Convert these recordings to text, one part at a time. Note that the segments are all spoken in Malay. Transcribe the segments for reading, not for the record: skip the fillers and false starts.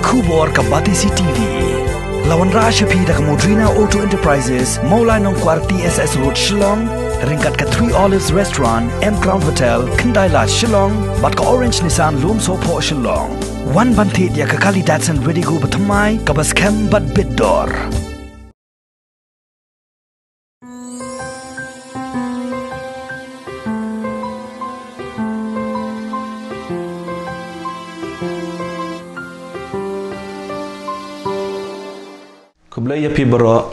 Kubor Kabatisi TV. Lawan Rashapi dak Modrina Auto Enterprises, Maulai Nongkwar TSS Road Shillong, ringkat ke Three Olives Restaurant, M Crown Hotel, Kendailat Shillong, bat ke Orange Nissan Loom Sopo Shillong. Wan bantit ya ke kali Datsun ready go bertemai, kabas kem bat bidor. Kumlay yapi baro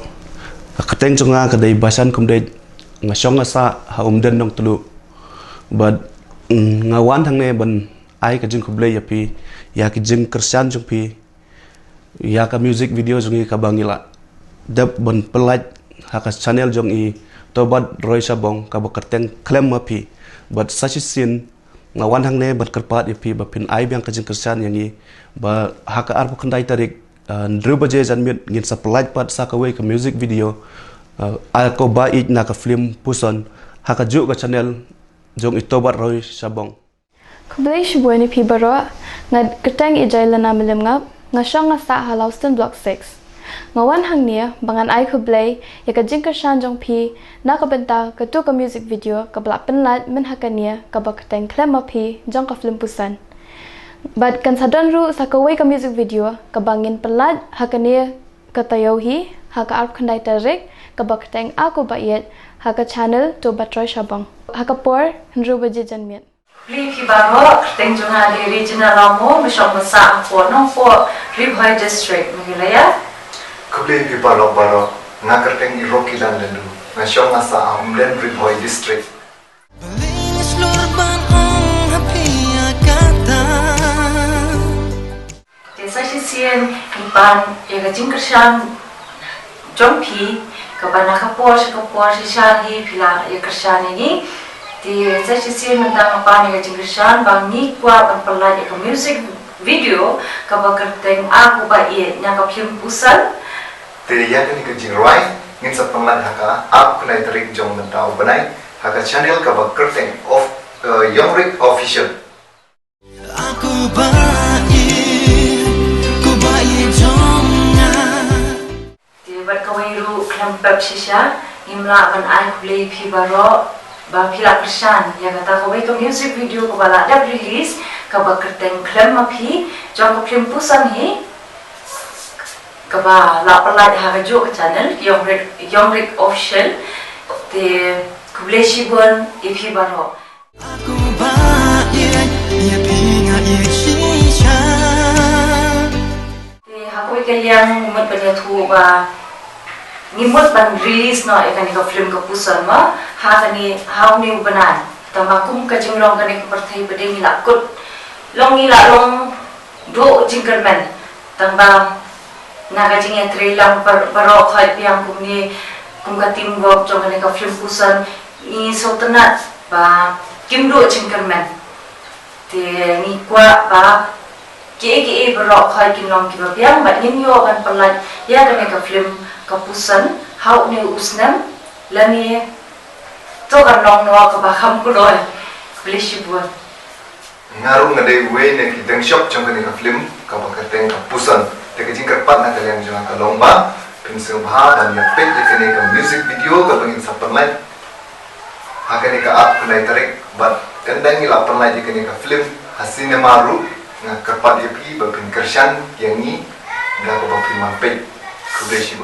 kateng jonga kadai basan kumlay ngasong asa ha umden nong tulu bad ngawan thang ne ban ai ka jing kumlay yapi ya ki jing kersan jong pi ya ka music video jongi ka bangila dab ban pelaj ha ka channel jong I tobat roy sabong ka ba kateng klem mapi bad sachi sin ngawan thang ne bad karpat yapi ba pin ai biang ka jing kersan yangi ba ha ka arpo kandai tarik Ndru baje janmit ngin sa pelaj pat sa kawai ke music video ko baik na ka film puson haka juk ka channel jong itobat roy sabong Kublai shibweni pi baro ngad keteng ijailana milim ngap ngasong ngasa Halauston Block 6 ngawan hang nia bangan ai kublai ya ka jingker shan jong pi na ka benta ka tu ka music video ka blak penlat men hakania ka ba keteng klema pi jong ka film pusan But kan sadon ru sakawai ka music video kabangin pelat hakania katayohi haka arp kandai tarik kabakteng aku bayet haka channel to batroy shabang haka por nru baje janmiat Li pi baro keteng jonga di regional lamo misong masa po nong po Ribhoi district mengilaya Kublai pi baro ngakerteng Rocky Landendu ngasong masa amden Ribhoi district Sashi sien ipan ya ka jingkershan jompi ka bana ka por si shan hi pila ya kershan ini di sashi sien mentang apa ya jingkershan bang ni kwa ban pelaj ya ka music video ka ba kerteng aku ba ye nya ka film pusan te ya ni ka jingroi ngin sa panglan haka aku nai tarik jong mentau banai haka channel ka ba kerteng of Yongrik official aku ba Berkawairu kelempap sisa imla ban ai play pi baro ba pila persan ya kata kawai ke music video ko bala ada release ka ba kerteng klem pi jong ko film pusan hi ka ba la pala ha ga jo channel Yongrik official te kuble shibon ipi baro aku ba ya pinga ya shisha te hakoi ke yang umat banyak tu ba Nimut ban release no ekani ka film ka pusan ma ha kani how ni banan tamakum ka jinglong kani ka parthai bade ni lakut long ni la long do jingkerman tamba naga jingya trailang baro khai piang kumni kum ka teamwork jong kani ka film pusan ni sotenat ba kimdo jingkerman te ni kwa ba ke baro khai kinlong ki ba piang ba nin yo kan pelaj ya kani ka film kapusan hau ni usnam lani to kan long no ka ba kham ko loy blish buat ngaru ngade we ne ki deng shop jong ka film ka ba kateng kapusan te ka jingkar pat na kalian jong ka lomba pinsel bha dan ya pet de kene ka music video ka bangin sa perlai hakane ka up nai tarik bat kendang ila perlai de kene ka film hasine maru nga karpat ye pi ba pin kershan yang ni ga ka ba film pe kubeshi